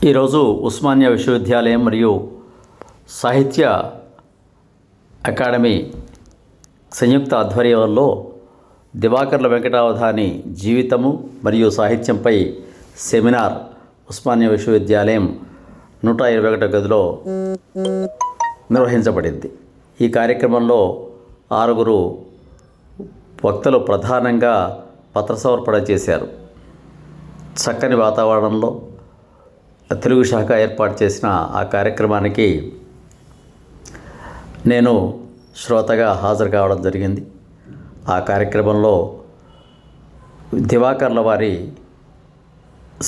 ఈరోజు ఉస్మానియా విశ్వవిద్యాలయం మరియు సాహిత్య అకాడమీ సంయుక్త ఆధ్వర్యంలో దివాకర్ల వెంకటావధాని జీవితము మరియు సాహిత్యంపై సెమినార్ ఉస్మానియా విశ్వవిద్యాలయం 121 గదిలో నిర్వహించబడింది. ఈ కార్యక్రమంలో 6 వక్తలు ప్రధానంగా పత్ర సమర్పణ చేశారు. చక్కని వాతావరణంలో తెలుగు శాఖ ఏర్పాటు చేసిన ఆ కార్యక్రమానికి నేను శ్రోతగా హాజరు కావడం జరిగింది. ఆ కార్యక్రమంలో దివాకర్ల వారి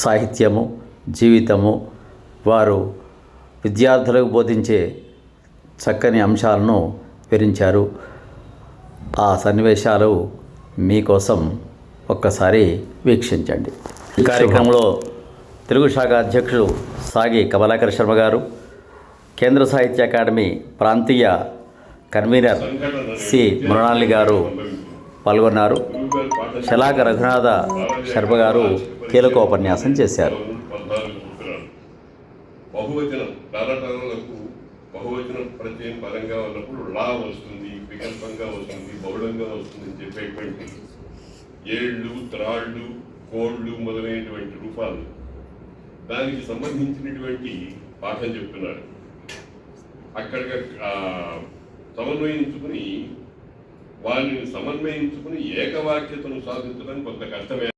సాహిత్యము, జీవితము, వారు విద్యార్థులకు బోధించే చక్కని అంశాలను వివరించారు. ఆ సన్నివేశాలు మీకోసం ఒక్కసారి వీక్షించండి. ఈ కార్యక్రమంలో తెలుగు శాఖ అధ్యక్షుడు సాగి కమలాకర్ శర్మ గారు, కేంద్ర సాహిత్య అకాడమీ ప్రాంతీయ కన్వీనర్ సి మృణాలి గారు పాల్గొన్నారు. శలాక రఘునాథ శర్మ గారు కీలక ఉపన్యాసం చేశారు. బహువచనం ప్రత్యయం పరంగా ఉన్నప్పుడు లా వస్తుంది, వికల్పంగా వస్తుంది, బహుళంగా వస్తుంది అని చెప్పేటువంటి ఏళ్ళు, త్రాళ్ళు, కోళ్ళు మొదలైనటువంటి రూపాలు దానికి సంబంధించినటువంటి పాఠం చెప్తున్నారు. అక్కడ సమన్వయించుకుని వాళ్ళని సమన్వయించుకుని ఏకవాక్యతను సాధించడం కొంత కష్టమే.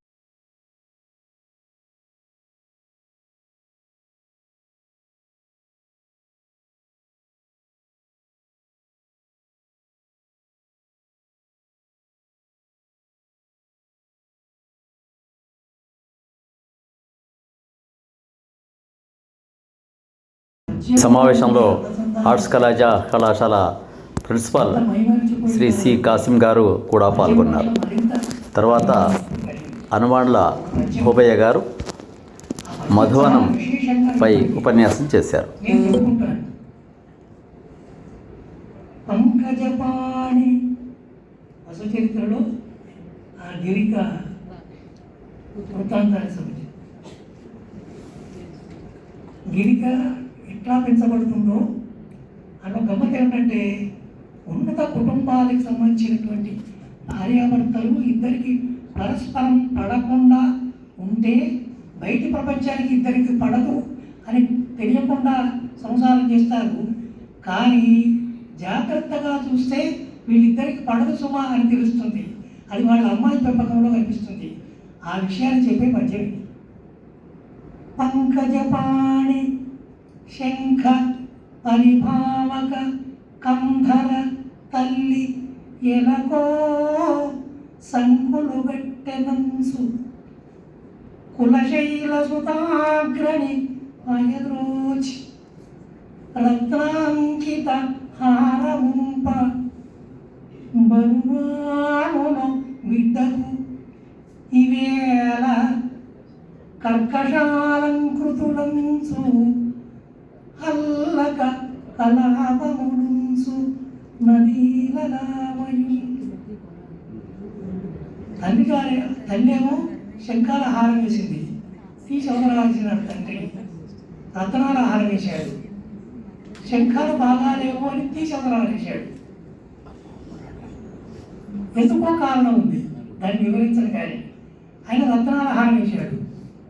సమావేశంలో ఆర్ట్స్ కళాశాల ప్రిన్సిపాల్ శ్రీ సి కాసిం గారు కూడా పాల్గొన్నారు. తర్వాత అనుమాండ్ల భూపయ్య గారు మధువనం పై ఉపన్యాసం చేశారు. గిరిక ఎట్లా పెంచబడుతుందో అన్న గమ్మత్ ఏమిటంటే, ఉన్నత కుటుంబాలకు సంబంధించినటువంటి భార్యాభర్తలు ఇద్దరికి పరస్పరం పడకుండా ఉంటే బయటి ప్రపంచానికి ఇద్దరికి పడదు అని తెలియకుండా సంసారం చేస్తారు. కానీ జాగ్రత్తగా చూస్తే వీళ్ళిద్దరికి పడదు సుమా అని తెలుస్తుంది. అది వాళ్ళ అమ్మాయి పెంపకంలో కనిపిస్తుంది. ఆ విషయాన్ని చెప్పే పద్యం. పంకజపాణి శంఖ పరిభావక కంధర తల్లి ఎలకో సంకులు గట్టెనంసు కులశైల సుతాగ్రణి అయద్రోచి రత్నాంకిత హారముంప బరువామున బిడ్డకు ఇవేళ కర్కశాలంకృతులంసు హల్లక కలాపముడుంసు నదీలలామయు. తల్లేమో శంఖాల హారం వేసింది, తీసి అవతరాల్సినాడు తండ్రి. రత్నాల హారం వేశాడు. శంఖాలు బాగాలేమో అని తీసి అవతరాలేశాడు. ఎందుకో కారణం ఉంది, దాన్ని వివరించను. కానీ ఆయన రత్నాల హారం వేశాడు.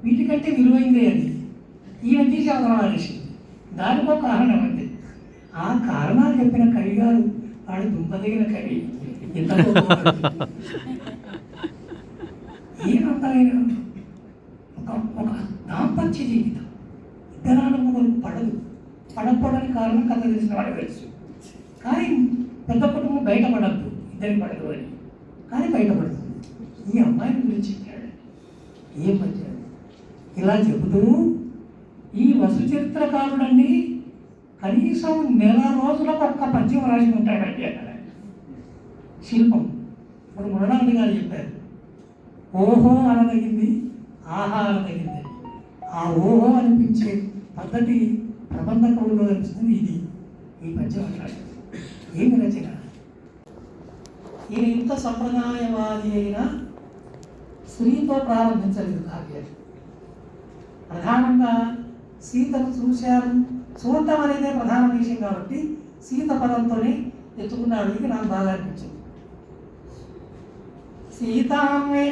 వీటికంటే విలువైందే అది. ఈయన తీసి అవతరాలేసింది. దానికో కారణం ఉంది. ఆ కారణాలు చెప్పిన కవి గారు వాడు దుంపదగిన కవి. ఎంత ఏమంటారు, ఒక దాంపత్య జీవితం ఇద్దరాలు మొదలు పడకపోవడానికి కారణం కథ తెలిసిన వాడు తెలుసు. కానీ పెద్ద కుటుంబం బయటపడద్దు, ఇద్దరికి పడదు అని. కానీ బయటపడుతుంది. ఈ అమ్మాయిని గురించి చెప్పాడు. ఏం పద్యాడు ఇలా చెబుతూ ఈ వసు చరిత్రకారుడండి కనీసం నెల రోజులకు ఒక్క పద్యం రాసి ఉంటాడండి అక్కడ. శిల్పం ఇప్పుడు మృణాలి గారు చెప్పారు, ఓహో అనదగింది, ఆహా అనదగింది. ఆ ఓహో అనిపించే పద్ధతి ప్రబంధ కవుల్లో అనిపిస్తుంది. ఇది ఈ పద్యం అంటాడు. ఏమి రచన! ఈయన ఇంత సంప్రదాయవాది అయినా స్త్రీతో ప్రారంభించలేదు కావ్యాలు. ప్రధానంగా సీతను చూశారు, చూడటం అనేదే ప్రధాన విషయం కాబట్టి సీత పదంతోనే ఎత్తుకున్నాడు. ఇది నాకు బాగా అనిపించింది. సీతామే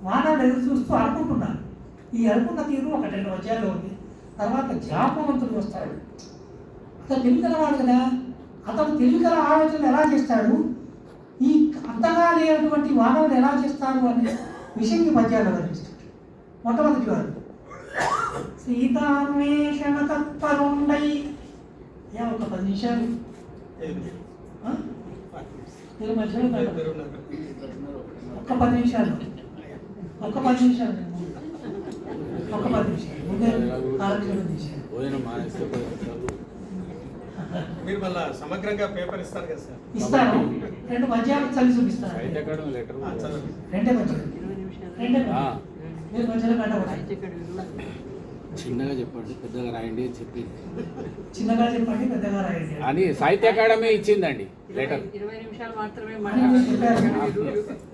మానవుడు ఎదురు చూస్తూ అనుకుంటున్నాడు. ఈ అనుకున్న తీరు ఒక 2 అధ్యాయాలు ఉంది. తర్వాత జాపవంతుడు వస్తాడు. అతను తెలివిగలవాడు కదా, అతను తెలివిగల ఆలోచనలు ఎలా చేస్తాడు, ఈ అంతగా లేనటువంటి మానవుడు ఎలా చేస్తాడు అనే విషయం ఈ పద్యాలు వర్ణిస్తాడు. మొట్టమొదటి వాడు సీతాన్వేషణ తత్పరుండై. ఒక 10 నిమిషాలు మీరు మధ్యలో ఒక్క 10 నిమిషాలు ముందే ఆలోచన తీశారు. మీరు మళ్ళా సమగ్రంగా పేపర్ ఇస్తారు కదా సార్? ఇస్తాను. 2 పద్యాలు చదివి చూపిస్తాను. 2 పద్యాలు మీరు మధ్యలో పెట్టకూడదు. చిన్నగా చెప్పండి, పెద్దగా రాయండి అని చెప్పింది. చిన్నగా చెప్పండి, పెద్దగా రాయండి అని సాహిత్య అకాడమీ ఇచ్చిందండి లెటర్. 20 నిమిషాలు మాత్రమే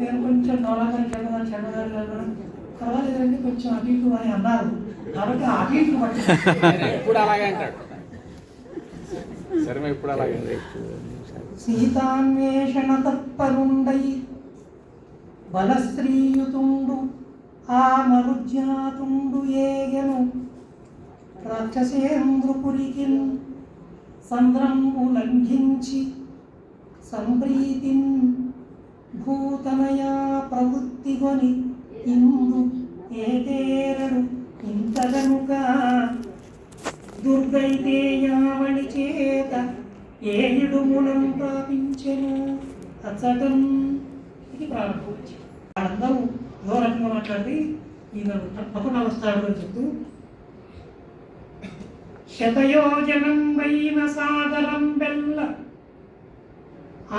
నేను కొంచెం డోలాగారు చెడ్డగారు పర్వాలేదండి కొంచెం అటు ఇటు అని అన్నారు కాబట్టి అటు ఇటు బట్టి ఎప్పుడు అలాగే అంటాడు. సరే ఇప్పుడు అలాగే. సీతాన్వేషణ తత్పరుండై బలశ్రీయుతుండు ఆ మరుజ్ఞాతుండు ఏగెను రాక్షసేంద్రుపురికిన్ సంద్రంబు లంఘించి సంప్రీతిన్ భూతనయా ప్రవృత్తిగొని ఇందు ఏతేరడు ఇంతగనుగా దుర్గైతే యావణి చేత ఏయుడు మూలం ప్రాపించెను అచ్చటం. ఇది ప్రారంభం. వాళ్ళందరూ ఏదో రకంగా మాట్లాడి ఈయన తప్పకుండా వస్తాడు అని చెప్తూ శతయోజనం వైన సాగరం బెల్ల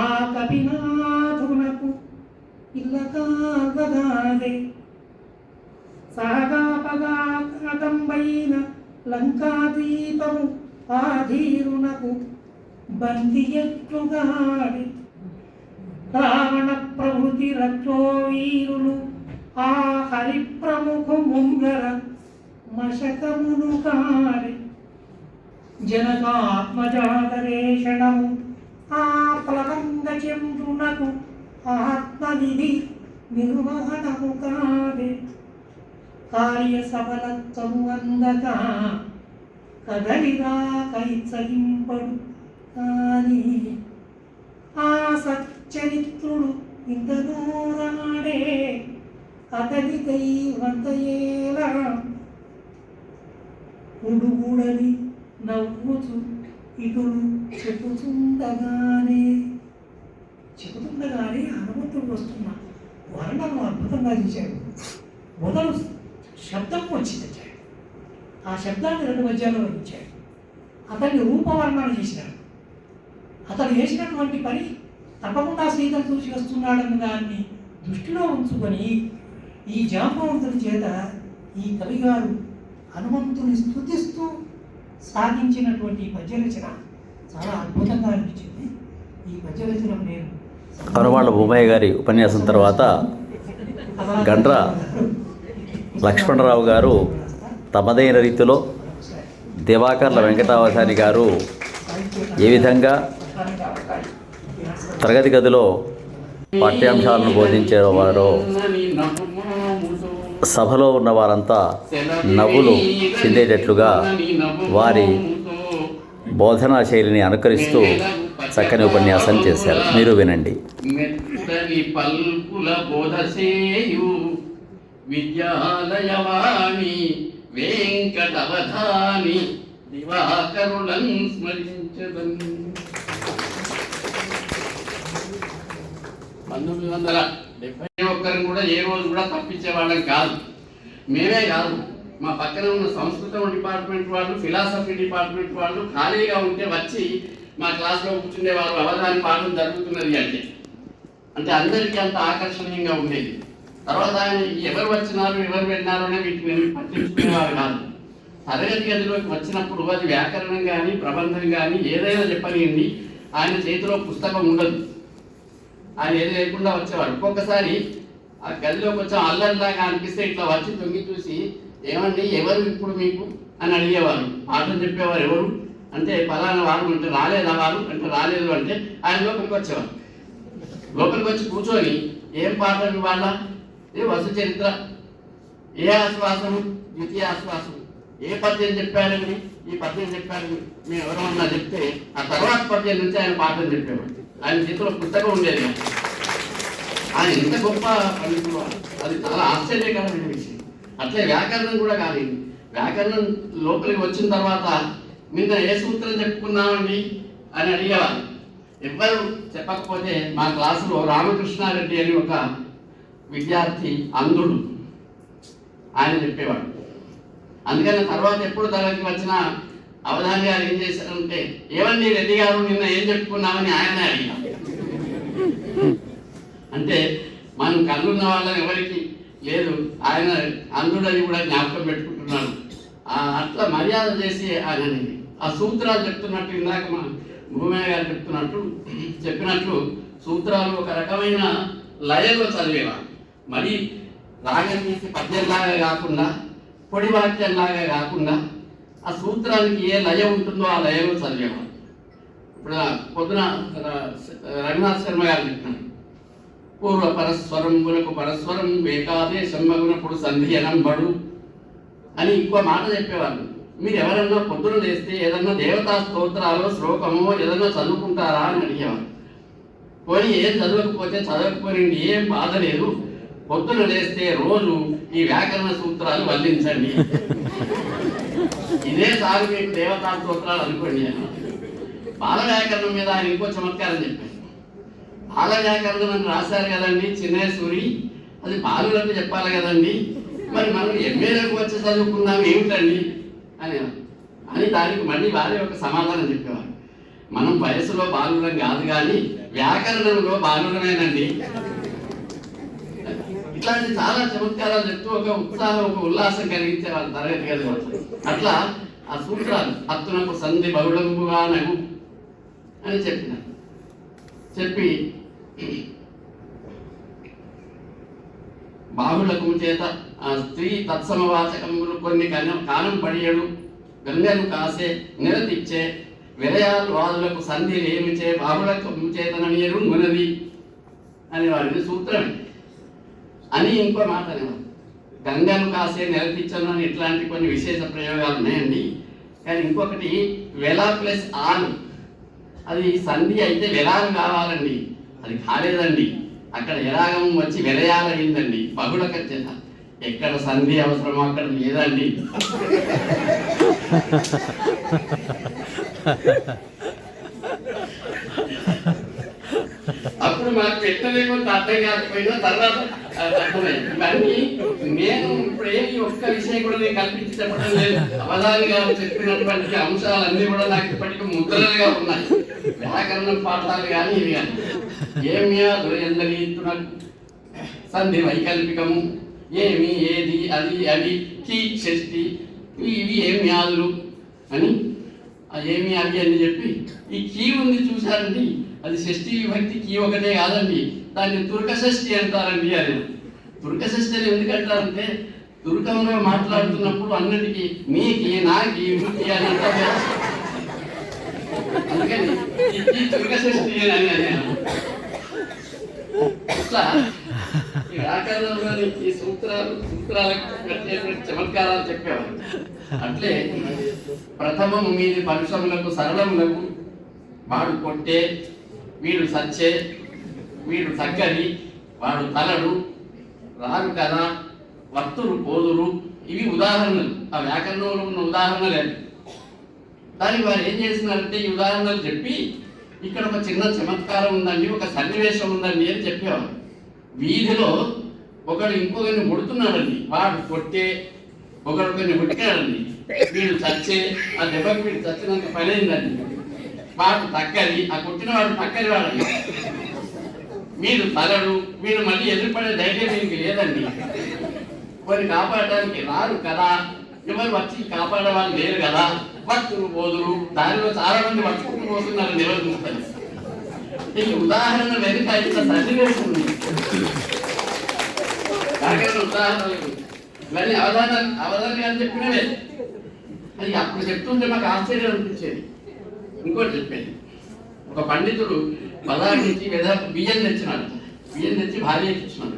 ఆ కపినాథునకు ఇల్లకాగదాదే సాగాపగాగం వైన లంకాదీపము ఆధీరునకు బందియట్లుగాడి రావణ ప్రభుతి రక్షో వీరులు ఆ హరిప్రముఖు ముంగర మశకమును కారి జనకాత్మజాగరేషణము ఆ ప్లవంగ చంద్రునకు ఆత్మనిధి నిర్వహణము కారి కార్య సఫలత్వము అందక కదలిరా కైత్సహింపడు కానీ ఆ సచ్చరిత్రుడు ఇంతనూరాడే అతని దైవంతయేలా ఉడుగుడని నవ్వుచు ఇటులు చెప్పుతుండగానే హనుమంతుడు వస్తున్నా వర్ణము అద్భుతంగా చేశాడు. మొదలు శబ్దం వచ్చింది, ఆ శబ్దాన్ని 2 పద్యాల్లో వర్ణించాడు. అతన్ని రూపవర్ణన చేసినాడు. అతను చేసినటువంటి పని తప్పకుండా సీతను చూసి వస్తున్నాడన్న దాన్ని దృష్టిలో ఉంచుకొని ఈ జాంబవంతుని చేత ఈ కవిగారు హనుమంతుని స్తుతిస్తూ సాగించినటువంటి ఈ పద్యరచన చాలా అద్భుతంగా అనిపించింది. ఈ పద్యరచన నేను కనువాళ్ళ భూమయ్య గారి ఉపన్యాసం తర్వాత గండ్ర లక్ష్మణరావు గారు తమదైన రీతిలో దివాకర్ల వెంకటావధాని గారు ఏ విధంగా తరగతి గదిలో పాఠ్యాంశాలను బోధించేవారో సభలో ఉన్న వారంతా నవ్వులు చిందేటట్లుగా వారి బోధనా శైలిని అనుకరిస్తూ చక్కని ఉపన్యాసం చేశారు. మీరు వినండి. మెత్తని పల్పుల బోధసేయు విద్యాలయవాణి వెంకటవధాని దివాకరులను స్మరించదన్. 1971 కూడా ఏ రోజు కూడా తప్పించేవాళ్ళం కాదు. మేమే కాదు, మా పక్కన ఉన్న సంస్కృతం డిపార్ట్మెంట్ వాళ్ళు, ఫిలాసఫీ డిపార్ట్మెంట్ వాళ్ళు ఖాళీగా ఉంటే వచ్చి మా క్లాస్లో కూర్చునేవారు. అవధాని పాఠం జరుగుతున్నది అంటే అందరికీ అంత ఆకర్షణీయంగా ఉండేది. తర్వాత ఆయన ఎవరు వచ్చినారు ఎవరు వెళ్ళినారు అనే వీటిని పట్టించుకునేవారు కాదు. తరగతి గదిలోకి వచ్చినప్పుడు అది వ్యాకరణం కానీ ప్రబంధం కానీ ఏదైనా చెప్పనియండి, ఆయన చేతిలో పుస్తకం ఉండదు. ఆయన ఏది లేకుండా వచ్చేవారు. ఒక్కొక్కసారి ఆ గదిలో కొంచెం అల్లరిలాగా అనిపిస్తే ఇట్లా వచ్చి తొంగి చూసి, ఏమండి ఎవరు ఇప్పుడు మీకు అని అడిగేవారు. పాఠం చెప్పేవారు ఎవరు అంటే పలానా వారు అంటే రాలేదా వారు అంటే రాలేదు అంటే ఆయన లోపలికి వచ్చేవారు. లోపలికి వచ్చి కూర్చొని ఏం పాఠం ఇవాళ, ఏ వసు చరిత్ర, ఏ ఆశ్వాసము, ద్వితీయ ఆశ్వాసము, ఏ పద్యం చెప్పారండి, ఈ పద్యం చెప్పారండి, మేము ఎవరన్నా చెప్తే ఆ తర్వాత పద్యం నుంచి ఆయన పాఠం చెప్పేవాడు. ఆయన చేతిలో పుస్తకం ఉండేది. ఆయన ఎంత గొప్ప పండితుడు, అది చాలా ఆశ్చర్యకరమైన విషయం. అట్లే వ్యాకరణం కూడా కాదు. వ్యాకరణం లోపలికి వచ్చిన తర్వాత నిన్న ఏ సూత్రం చెప్పుకున్నామండి అని అడిగేవారు. ఎవ్వరు చెప్పకపోతే మా క్లాసులో రామకృష్ణారెడ్డి అని ఒక విద్యార్థి అంధుడు, ఆయన చెప్పేవాడు. అందుకని తర్వాత ఎప్పుడు తరగతికి వచ్చినా అవధాని గారు ఏం చేశారంటే, ఏమండి రెడ్డి గారు నిన్న ఏం చెప్పుకున్నామని ఆయనే అడిగారు. అంటే మనం కళ్ళున్న వాళ్ళని ఎవరికి లేదు, ఆయన అంధుడని కూడా జ్ఞాపకం పెట్టుకుంటున్నాడు. అట్లా మర్యాద చేసి ఆయనని ఆ సూత్రాలు చెప్తున్నట్టు ఇందాక మా భూమయ్య గారు చెప్పినట్లు సూత్రాలు ఒక రకమైన లయలో చదివేవారు. మరి రాగం తీసి పద్యంలాగా కాకుండా, పొడి వాక్యంలాగా కాకుండా ఆ సూత్రానికి ఏ లయ ఉంటుందో ఆ లయలో చదివేవారు. ఇప్పుడు పొద్దున రఘునాథ్ శర్మ గారు చెప్పినారు, పూర్వ పరస్వరంబులకు పరస్వరం ఏకాదేశంబగునప్పుడు సంధి ఎనంబడు అని ఇంకో మాట చెప్పేవారు. మీరు ఎవరన్నా పొద్దున లేస్తే ఏదన్నా దేవతా స్తోత్రాలు శ్లోకమో ఏదన్నా చదువుకుంటారా అని అడిగేవారు. పోనీ ఏం చదవకపోయింది ఏం బాధ లేదు, పొద్దున లేస్తే రోజు ఈ వ్యాకరణ సూత్రాలు వల్లించండి, ఇదే సాగు మీకు దేవతా స్తోత్రాలు అనుకోండి అని. బాల వ్యాకరణం మీద ఆయన ఇంకో చమత్కారం చెప్పారు. బాల వ్యాకరణం అని రాశారు కదండి చిన్నేశ్వరి, అది బాలులకు చెప్పాలి కదండి, మరి మనం ఎంఏలకు వచ్చి చదువుకున్నాం ఏమిటండి అని దానికి మళ్ళీ వారే ఒక సమాధానం చెప్పేవారు. మనం వయసులో బాలురం కాదు కానీ వ్యాకరణంలో బాలురమేనండి. ఇట్లాంటి చాలా చమత్కారాలు చెప్తూ ఒక ఉత్సాహం, ఒక ఉల్లాసం కలిగించే వాళ్ళ తరగతి గది వాళ్ళు. అట్లా ఆ సూత్రాలు అత్తునకు సంధి బహుళంబుగా నగు అని చెప్పి బాహుళకము చేత ఆ స్త్రీ తత్సమవాచకములు కొన్ని కాలం పడియడు గంగను కాసే నిరతిచ్చే విరయాలు వాదులకు సంధి ఏమిచే బాహుళకము చేతనీయరు మునది అనేవాడిది సూత్రమే అని ఇంకో మాట అనేవారు. గంగను కాసే నిరతిచ్చను అని ఇట్లాంటి కొన్ని విశేష ప్రయోగాలు ఉన్నాయండి. కానీ ఇంకొకటి వెలా ప్లస్ ఆలు, అది సంధి అయితే వెలాలు కావాలండి, అది కాలేదండి. అక్కడ ఎరాగం వచ్చి వెలయాలయ్యిందండి బహుళక చేత. ఎక్కడ సంధి అవసరమో అక్కడ లేదండి. అప్పుడు మాకు పెట్టలే కొంత అర్థం కాకపోయినా తర్వాత అర్థమైంది. ఇవన్నీ నేను ఇప్పుడు ఏమి ఒక్క విషయం కూడా నేను కల్పించి చెప్పడం లేదు. అవధాని గారు చెప్పినటువంటి అంశాలన్నీ కూడా నాకు ఇప్పటికీ ముద్రలుగా ఉన్నాయి. వ్యాకరణం పాఠాలు కానీ ఇవి కానీ ఏమియా దొరయందరీతున సంధి వైకల్పికము ఏమి ఏది అది అవి కీ షష్ఠి ఇవి ఏమి ఆదులు అని ఏమి అవి అని చెప్పి ఈ కీ ఉంది చూసారండి, అది షష్ఠి విభక్తి కీ ఒకటే కాదండి, దాన్ని తుర్క షష్ఠి అంటారండి. అది తుర్క షష్ఠి అని ఎందుకంటారంటే తుర్కంలో మాట్లాడుతున్నప్పుడు అన్నిటికీ నీకి నాకి వృత్తి అని అంటారు. అందుకని ఈ తుర్క షష్ఠి అని అట్లా ఈ వ్యాకరణంలోని ఈ సూత్రాలకు ప్రత్యేక చమత్కారాలు చెప్పేవారు. అట్లే ప్రథమము మీది పరుషములకు సరళములకు వాడు కొట్టే, వీడు సచ్చే, వీడు తగ్గరి, వాడు తలడు, రారు కదా, వర్తులు పోదురు, ఇవి ఉదాహరణలు. ఆ వ్యాకరణంలో ఉన్న ఉదాహరణలే. దానికి వారు ఏం చేస్తున్నారంటే ఈ ఉదాహరణలు చెప్పి ఇక్కడ ఒక చిన్న చమత్కారం ఉందండి, ఒక సన్నివేశం ఉందండి అని చెప్పేవారు. వీధిలో ఒకడు ఇంకొకరిని ముడుతున్నాడండి, వాడు కొట్టే, ఒకరిని ముట్టాడండి, వీడు చచ్చే, ఆ దెబ్బకి వీడు చచ్చినంత పని అయిందండి, వాడు తక్కరి, ఆ కొట్టిన వాడు తక్కరి వాడండి, వీడు తలడు, వీడు మళ్ళీ ఎదురుపడే ధైర్యం వీరికి లేదండి, కొన్ని కాపాడటానికి రారు కదా, ఎవరు వచ్చి కాపాడే వాళ్ళు లేరు కదా, వర్తులు పోదురు, దానిలో చాలా మంది వర్చుకుంటూ పోతున్నారని ఎవరు చూస్తారు. ఈ ఉదాహరణ వెనుక ఇంత సన్నివేశం ఉంది. ఉదాహరణలు ఇవన్నీ అవధానాలు అని చెప్పినవే. అది అప్పుడు చెప్తుంటే మాకు ఆశ్చర్యం అనిపించేది. ఇంకోటి చెప్పేది, ఒక పండితుడు బజార్ నుంచి బియ్యం తెచ్చినాడు. బియ్యం తెచ్చి భార్యకి ఇచ్చినాడు.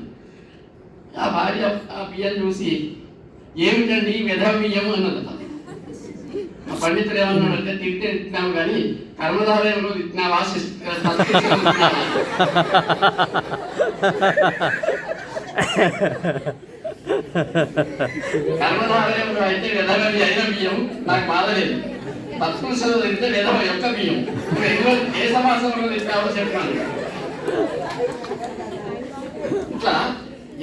ఆ భార్య ఆ బియ్యం చూసి ఏమిటండి వెధవ బియ్యం అన్నది. ఆ పండితుడు ఏమన్నాడంటే, తింటే తింటున్నావు కానీ కర్మధారయంలో తిట్టినావా కర్మధారయంలో అయితే వెధవ అయిన బియ్యం నాకు బాధలేదు, తత్పురుషంలో తింటే వెధవ యొక్క బియ్యం ఏ సమాసంలో తింటావో చెప్పాను. ఇట్లా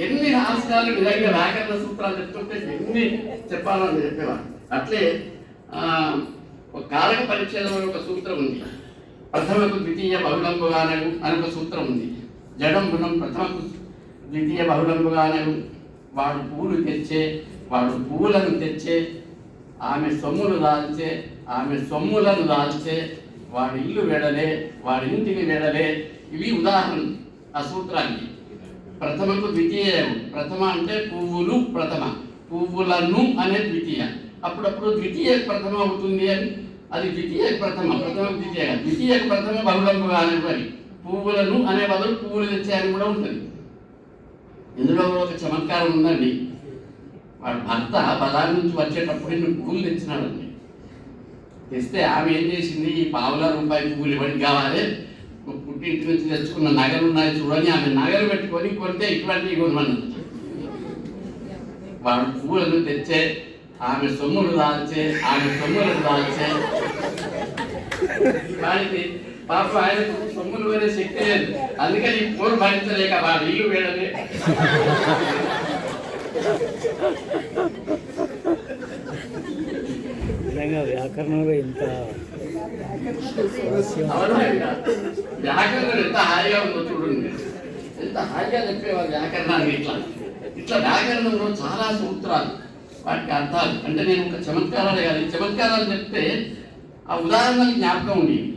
ఎన్ని హాస్యాలు నిజంగా వ్యాకరణ సూత్రాలు చెప్తుంటే ఎన్ని చెప్పాలని చెప్పేవాడు. అట్లే ఒక కారక పరిచ్ఛేదంలో ఒక సూత్రం ఉంది. ప్రథమకు ద్వితీయ బహుళంబుగానగు అని ఒక సూత్రం ఉంది. జడం గుణం ప్రథమకు ద్వితీయ బహుళంబుగానగు. వాడు పూలు తెచ్చే, వాడు పూలను తెచ్చే, ఆమె సొమ్ములు దాల్చే, ఆమె సొమ్ములను దాల్చే, వాడి ఇల్లు వెడలే, వాడి ఇంటిని వెడలే. ఇవి ఉదాహరణ ఆ సూత్రానికి. ప్రథమకు ద్వితీయ, ప్రథమ అంటే పువ్వులు ప్రథమ, పువ్వులను అనే ద్వితీయ. అప్పుడప్పుడు ద్వితీయ ప్రథమ అవుతుంది అని, అది ద్వితీయ ప్రథమ, ప్రథమ ద్వితీయ, ద్వితీయ ప్రథమ బహుళంబుగా అని. పువ్వులను అనే బదులు పువ్వులు తెచ్చే అని కూడా ఉంటుంది. ఇందులో ఒక చమత్కారం ఉందండి. వాడు భర్త బజార్ నుంచి వచ్చేటప్పుడు ఇన్ని పువ్వులు తెచ్చినాడండి. తెస్తే ఆమె ఏం చేసింది, ఈ ₹1 పువ్వులు ఇవ్వడానికి కావాలి, పుట్టింటి నుంచి తెచ్చుకున్న నగలు ఉన్నాయి చూడని ఆమె నగలు పెట్టుకొని కొంటే ఇటువంటివి కొనమన్నది. వాడు పువ్వులను తెచ్చే, ఆమె సొమ్ములు దాల్చే, ఆమె సొమ్ములను దాల్చే. వాడికి పాప ఆయన సొమ్ములు వేరే శక్తి లేదు, అందుకని పూలు భరించలేక వాడు ఇల్లు వేడలే. వ్యాకరణంలో ఇంత వ్యాకరణం ఎంత హాయిగా ఉందో చూడండి, ఎంత హాయిగా చెప్పేవాళ్ళు వ్యాకరణాన్ని. ఇట్లా వ్యాకరణంలో చాలా సూత్రాలు, వాటికి అర్థాలు. అంటే నేను ఒక చమత్కారాలు కాదు, చమత్కారాలు చెప్తే ఆ ఉదాహరణలు జ్ఞాపకం ఉండేవి,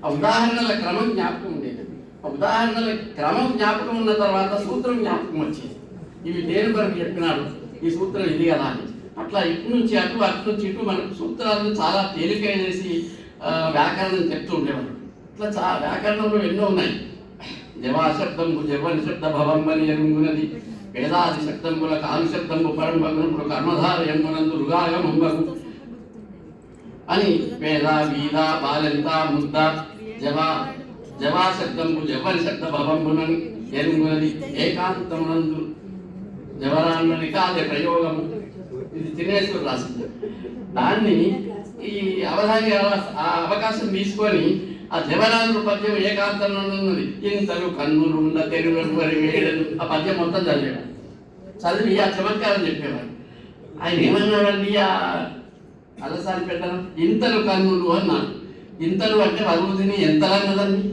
ఆ ఉదాహరణల క్రమం జ్ఞాపకం ఉండేది. ఆ ఉదాహరణల క్రమం జ్ఞాపకం ఉన్న తర్వాత సూత్రం జ్ఞాపకం వచ్చేది. ఇవి దేని వరకు చెప్పినాడు, ఈ సూత్రం ఇది కదా అని. అట్లా ఇటు నుంచి అటు, అటు నుంచి ఇటు మనకు సూత్రాలను చాలా తేలిక చేసి వ్యాకరణం చెప్తూ ఉండేవాడు. ఇట్లా వ్యాకరణంలో ఎన్నో ఉన్నాయి. జవాశబ్దంబు జవని శబ్ద భవంబని ఎరుగునది, వేదాది శబ్దంబుల కాలు శబ్దంబు పరంబగునప్పుడు కర్మధార ఎమ్మునందు రుగాగమంబగు అని వేద వీద బాలెంత ముద్ద జవాశబ్దంబు జవని శబ్ద భవంబునని ఎరుగునది ఏకాంతమునందు జవరాన్నని కాదే ప్రయోగము. ఇది తినేశ్వరు రాసింది. దాన్ని ఈ అవధాని అవకాశం తీసుకొని ఆ జవరాంధ్ర పద్యం ఏకాంతంలో ఉన్నది. ఇంతలు కన్నులుండ తెరువులు వరి వేడలు, ఆ పద్యం మొత్తం చదివేవాడు. చదివి ఆ చమత్కారం చెప్పేవాడు. ఆయన ఏమన్నాడండి ఆ అలసారి పెట్టడం, ఇంతలు కన్నులు అన్నాడు. ఇంతలు అంటే వరువుదిని ఎంతలన్నదండి,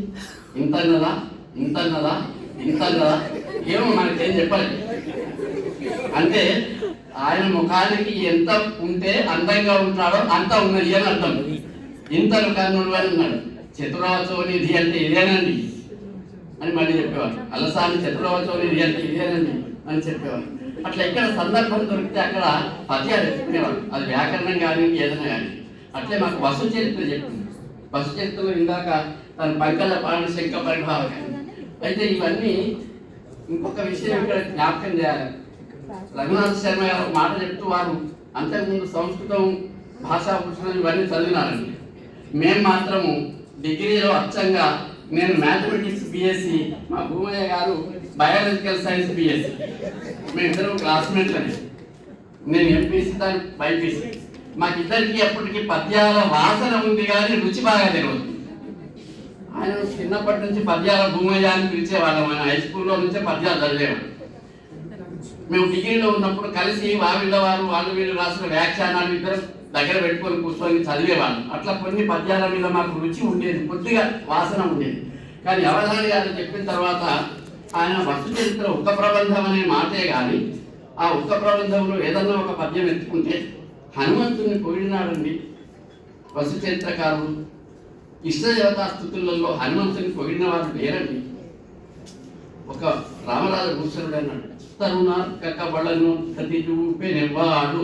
ఇంతన్నదా ఇంతన్నదా ఇంతన్నదా ఏమో మనకేం చెప్పాలి. అంటే ఆయన ముఖానికి ఎంత ఉంటే అందంగా ఉంటాడో అంత ఉన్నది అని అర్థం. ఇంతలు కన్నులు అని అన్నాడు. చతురావచోనిధి అంటే ఇదేనండి అని మళ్ళీ చెప్పేవాడు. అలసాని చతురావచోనిధి అంటే ఇదేనండి అని చెప్పేవాడు. అట్లా ఎక్కడ సందర్భం దొరికితే అక్కడ పద్యాలు ఎత్తుకునేవాడు. అది వ్యాకరణం కానీ ఏదైనా కానీ. అట్లే మాకు వసు చరిత్ర చెప్పింది. వసు చరిత్రలో ఇందాక తన పంకల పాడు శంక పరిభావ కానీ. అయితే ఇవన్నీ ఇంకొక విషయం ఇక్కడ జ్ఞాపకం చేయాలి. రఘునాథ శర్మ గారు మాట చెప్తూ వారు అంతకుముందు సంస్కృతం భాషా పుస్తకం ఇవన్నీ చదివినారండి. మేము మాత్రము డిగ్రీలో అచ్చంగా నేను మ్యాథమెటిక్స్ బిఎస్సి, మా భూమయ్య గారు బయాలజికల్ సైన్స్ బిఎస్సి. మేమిద్దరం క్లాస్మేట్లని. నేను ఎంపీసీ, దాని బైపీసీ. మాకిద్దరికి అప్పటికి పద్యాల వాసన ఉంది కానీ రుచి బాగా తెలియదు. ఆయన చిన్నప్పటి నుంచి పద్యాల భూమయ్య అని పిలిచేవాళ్ళం. ఆయన హై స్కూల్లో నుంచే పద్యాలు చదివేవాడు. మేము డిగ్రీలో ఉన్నప్పుడు కలిసి వావిళ్ళ వారు వాళ్ళు వీళ్ళు రాసిన వ్యాఖ్యానాలు ఇద్దరు దగ్గర పెట్టుకొని కూర్చొని చదివేవాళ్ళు. అట్లా కొన్ని పద్యాల మీద మాకు రుచి ఉండేది, కొద్దిగా వాసన ఉండేది. కానీ అవధాని గారు చెప్పిన తర్వాత ఆయన వస్తు చరిత్ర ఉక్క ప్రబంధం అనే మాటే కానీ ఆ ఉక్క ప్రబంధంలో ఏదన్నా ఒక పద్యం ఎత్తుకుంటే హనుమంతుని పొగిడినాడండి వస్తు చరిత్రకారుడు. ఇష్టదేవతా స్థుతులలో హనుమంతుని పొగిడిన వారు లేరండి. ఒక రామరాజ భూషణుడు అన్నాడు, తరుణ కకబళను ప్రతి చూపెనెవ్వాడు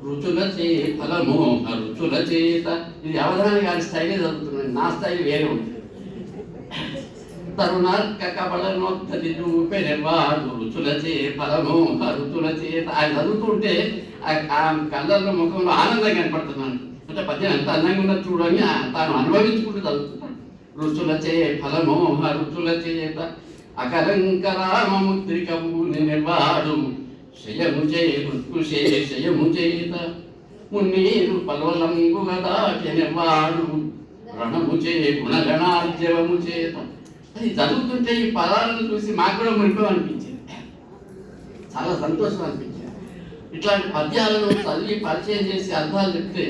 రుచుల చే ఫలమోహ రుచుల చేత. ఇది అవధాని గారి స్టైలే చదువుతున్నాను, నా స్టైల్ వేరే ఉంటుంది. తరుణార్క కబళనొత్తది చూపెనెవ్వాడు రుచులచే ఫలమోహ రుచుల చేత. ఆయన చదువుతుంటే ఆ కళ్ళల్లో ముఖంలో ఆనందం కనపడుతున్నాను. అంటే పద్యం ఎంత అందంగా ఉన్నది చూడని తాను అనుభవించుకుంటూ చదువుతున్నాడు. రుచులచే ఫలమోహ రుచుల చేత అకలంకరామముద్రికము నెవ్వాడు శయము చే ఋత్కుశే శయము చేత. మున్నీరు పల్వలంబుగా దాకెనెవ్వాడు రణము చే గుణగణార్జవము చేత. అది చదువుతుంటే ఈ పదాలను చూసి మాకు కూడా మురిపం అనిపించింది, చాలా సంతోషం అనిపించింది. ఇట్లాంటి పద్యాలను చదివి పరిచయం చేసి అర్థాలు చెప్తే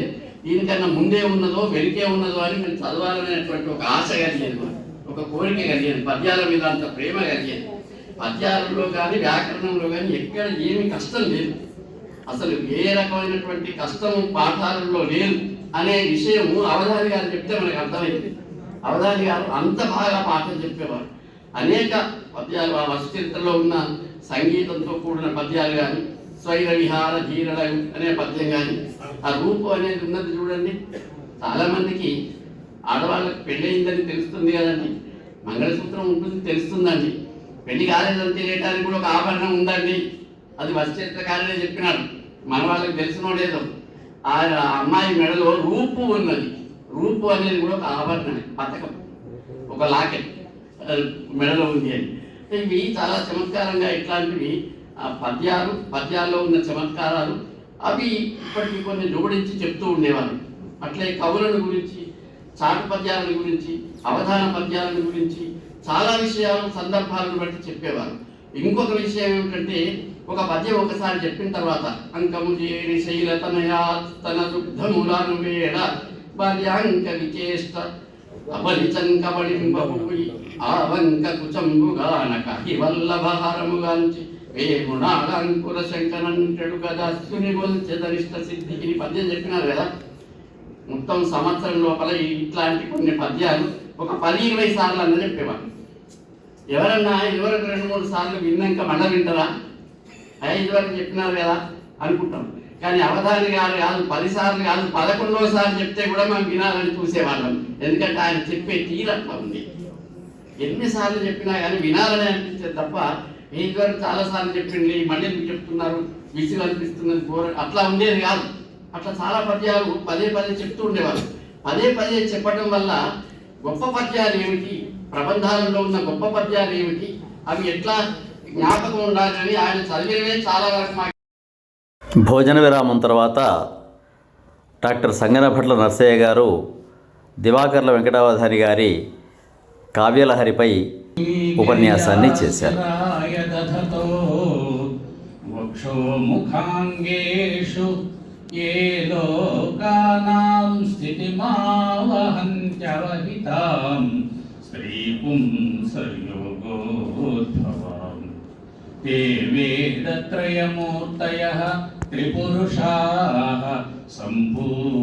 దీనికన్నా ముందే ఉన్నదో వెనుకే ఉన్నదో అని మేము చదవాలనేటువంటి ఒక ఆశ కలిగేది, ఒక కోరిక కలిగేది, పద్యాల మీద అంత ప్రేమ కలిగేది. పద్యాలలో కానీ వ్యాకరణంలో కానీ ఎక్కడ ఏమి కష్టం లేదు, అసలు ఏ రకమైనటువంటి కష్టం పాఠాలలో లేదు అనే విషయము అవధాని గారు చెప్తే మనకు అర్థమైంది. అవధాని గారు అంత బాగా పాఠం చెప్పేవారు. అనేక పద్యాలు ఆ వసుచరిత్రలో ఉన్న సంగీతంతో కూడిన పద్యాలు కానీ, స్వైర విహార ధీరడ అనే పద్యం కానీ, ఆ రూపం అనేది ఉన్నది చూడండి. చాలామందికి ఆడవాళ్ళకి పెళ్ళయిందని తెలుస్తుంది కదండి, మంగళసూత్రం ఉంటుంది తెలుస్తుందండి, పెళ్లి కాలేదని తెలియటానికి కూడా ఒక ఆభరణం ఉందండి. అది వసుచరిత్రకారులే చెప్పినాడు, మన వాళ్ళకి తెలిసినో లేదో. ఆ అమ్మాయి మెడలో రూపు ఉన్నది, రూపు అనేది కూడా ఒక ఆభరణమే, పథకం, ఒక లాకెట్ మెడలో ఉంది అని. ఇవి చాలా చమత్కారంగా ఇట్లాంటివి పద్యాల్లో ఉన్న చమత్కారాలు అవి ఇప్పటికీ కొన్ని జోడించి చెప్తూ ఉండేవారు. అట్లే కవులను గురించి, చాటు పద్యాలను గురించి, అవధాన పద్యాలను గురించి చాలా విషయాలు సందర్భాలను బట్టి చెప్పేవారు. ఇంకొక విషయం ఏమిటంటే, ఒక పద్యం ఒకసారి చెప్పిన తర్వాత అంకము చేరి శైలతనయా తన దుగ్ధములను వేడ బాల్యాంక విచేష్ట అబలిచంకబడింపబోయి ఆవంక కుచంబుగానక హివల్లభహారముగాంచి వేమునాళంకుర శంకరంటడు కదా అశ్విని గొల్చెదరిష్ట సిద్ధికి పద్యం చెప్పినారు కదా. మొత్తం సంవత్సరం లోపల ఇట్లాంటి కొన్ని పద్యాలు ఒక 10-20 సార్లు అన్న చెప్పేవారు. ఎవరన్నా ఇదివరకు 2-3 సార్లు విన్నాక మళ్ళీ వింటారా, ఇదివరకు చెప్పినారు కదా అనుకుంటాం. కానీ అవధాని గారు కాదు 10 సార్లు కాదు 11వ సార్లు చెప్తే కూడా మనం వినాలని చూసేవాళ్ళం. ఎందుకంటే ఆయన చెప్పే తీరట్లా ఉంది. ఎన్నిసార్లు చెప్పినా కానీ వినాలని అనిపించేది తప్ప, ఇదివరకు చాలాసార్లు చెప్పింది మళ్ళీ మీకు చెప్తున్నారు విసుగు అనిపిస్తున్నది బోర అట్లా ఉండేది కాదు. అట్లా చాలా పద్యాలు పదే చెప్తూ ఉండేవారు. పదే చెప్పడం వల్ల గొప్ప పద్యాలు ఏమిటి, ప్రబంధాలలో ఉన్న గొప్ప పద్యాలు ఏమిటి, అవి ఎట్లా జ్ఞాపకం ఉండాలని ఆయన చదివేవే చాలా వరకు. భోజన విరామం తర్వాత డాక్టర్ సంగనభట్ల నర్సయ్య గారు దివాకర్ల వెంకటావధాని గారి కావ్యలహరిపై ఉపన్యాసాన్ని చేశారు. వక్షోముఖాంగేషు ఏ లోకానాం స్థితిమావహంత్యవహితాం శ్రీపుంసయోగోద్భవాం తే వేదత్రయమూర్తయః త్రిపురుషాః సంపూజితావసురైః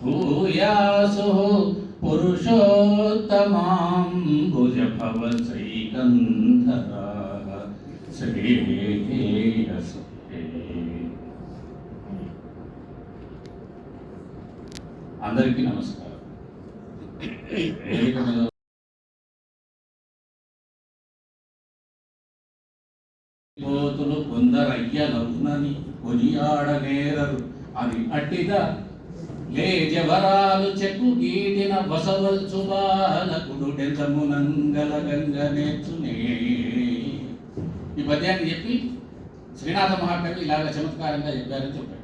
భూయాసుః పురుషోత్తమాం భుజభవ శ్రీకంధరాః శ్రేయసే. అందరికీ నమస్కారం. పోతులు కొందరయ్యలవునని కొనియాడనేరరు అది అట్టిదా లే జవరాలు చెక్కు గీటిన బసవల్చు బాలకుడు డెంతమునంగల గంగ నేర్చునే. ఈ పద్యాన్ని చెప్పి శ్రీనాథ మహాకవి ఇలాగ చమత్కారంగా చెప్పారని చెప్పాడు.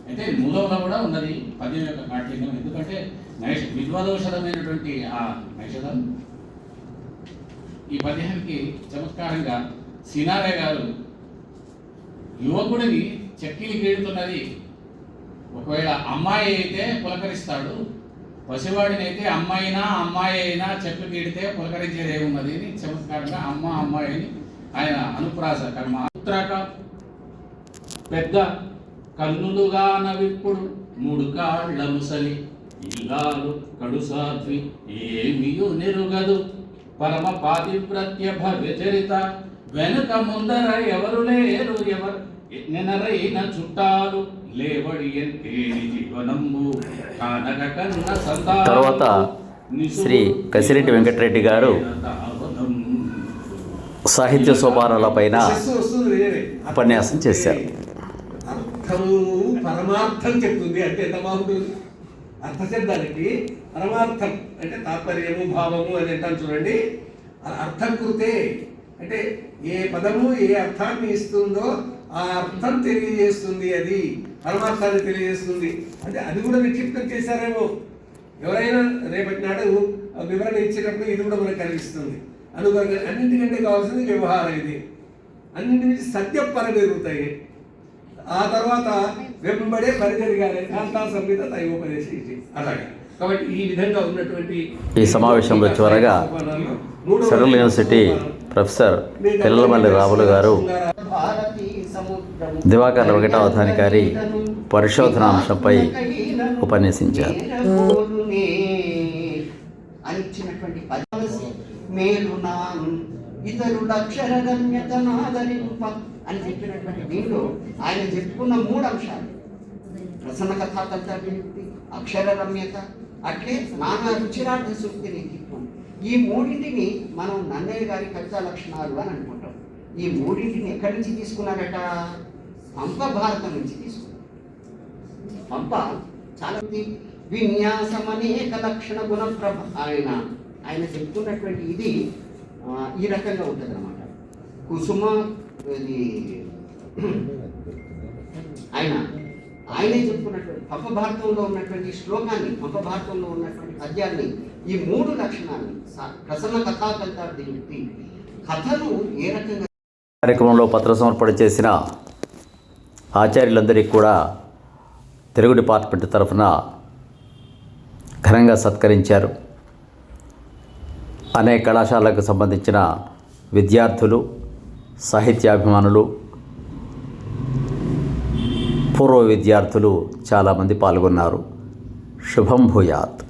అయితే మూలంలో కూడా ఉన్నది పద్యం యొక్క కాఠిన్యం. ఎందుకంటే విద్వదోషరమైనటువంటి ఆ నైషధం ఈ పద్యానికి చమత్కారంగా సినారే గారు యువకుడిని చెక్కిలి గీడుతున్నది ఒకవేళ అమ్మాయి అయితే పులకరిస్తాడు, పసివాడిని అయితే అమ్మాయి అయినా చెక్కు గీడితే పులకరించేది ఏమున్నది అని చమత్కారంగా అమ్మాయిని ఆయన అనుప్రాస కర్మ. ఉత్తరాక పెద్ద కన్నులుగాన విప్పుడు 3 కాళ్ళ ముసలి ఇల్లాలు కడుసాత్వి ఏమియు నిరుగదు పరమ పాతివ్రత్య భవ్య చరిత వెనుక ముందర ఎవరు లేరు నెనరైన చుట్టాలు లేవడి ఎంతేరి జీవనంబు కానక కన్న సంతానము తర్వాత శ్రీ కసిరెడ్డి వెంకటరెడ్డి గారు సాహిత్య సోపానాలపైన ఉపన్యాసం చేశారు. అర్థము పరమార్థం చెప్తుంది అంటే ఎంత బాగుంటుంది. అర్థశబ్దానికి పరమార్థం అంటే తాత్పర్యము భావము అని అంటాను చూడండి. అర్థం కృతే అంటే ఏ పదము ఏ అర్థాన్ని ఇస్తుందో ఆ అర్థం తెలియజేస్తుంది, అది పరమార్థాన్ని తెలియజేస్తుంది. అంటే అది కూడా నిక్షిప్తం చేశారేమో. ఎవరైనా రేపటి నాడు వివరణ ఇచ్చినప్పుడు ఇది కూడా మనకు కలిగిస్తుంది. అనుగుణంగా అన్నింటికంటే కావాల్సింది వ్యవహారం. ఇది అన్నింటి నుంచి సత్యం పరమెరుగుతాయి. ఆ తర్వాత వెంబడే పరిజరిగానే కాంతా సంహిత దైవోపదేశం ఇది అలాగే. కాబట్టి ఈ విధంగా ఉన్నటువంటి ఈ సమావేశంలో చివరగా సెంట్రల్ యూనివర్సిటీ ప్రొఫెసర్ పిల్లలమల్లి రాములు గారు దివాకర్ వెంకటావధానికారి పరిశోధన అంశంపై ఉపన్యసించారు. ఇతరుల అక్షరగమ్యతనాదరింప అని చెప్పినటువంటి దీంట్లో ఆయన చెప్పుకున్న 3 అంశాలు: ప్రసన్న కథాకల్ప విముక్తి, అక్షర రమ్యత, అట్లే నానా రుచిరార్థ సూక్తి నీతిత్వం. ఈ మూడింటిని మనం నన్నయ్య గారి కవితా లక్షణాలు అని అనుకుంటాం. ఈ మూడింటిని ఎక్కడి నుంచి తీసుకున్నారట? పంప భారతం నుంచి తీసుకున్నారు. పంప చాలా విన్యాసం అనేక లక్షణ గుణ ప్రభ ఆయన చెప్తున్నటువంటి ఇది ఈ రకంగా ఉంటుంది అన్నమాట. కుసుమ ఇది ఆయనే చెప్పుకున్నటువంటి పంప భారతంలో ఉన్నటువంటి శ్లోకాన్ని, పంప భారతంలో ఉన్నటువంటి పద్యాన్ని, ఈ 3 లక్షణాన్ని ప్రసన్న కథాకల్ప కథను ఏ రకంగా కార్యక్రమంలో పత్ర సమర్పణ చేసిన ఆచార్యులందరికీ కూడా తెలుగు డిపార్ట్మెంట్ తరఫున ఘనంగా సత్కరించారు. అనేక కళాశాలకు సంబంధించిన విద్యార్థులు, సాహిత్యాభిమానులు, పూర్వ విద్యార్థులు చాలామంది పాల్గొన్నారు. శుభం భూయాత్.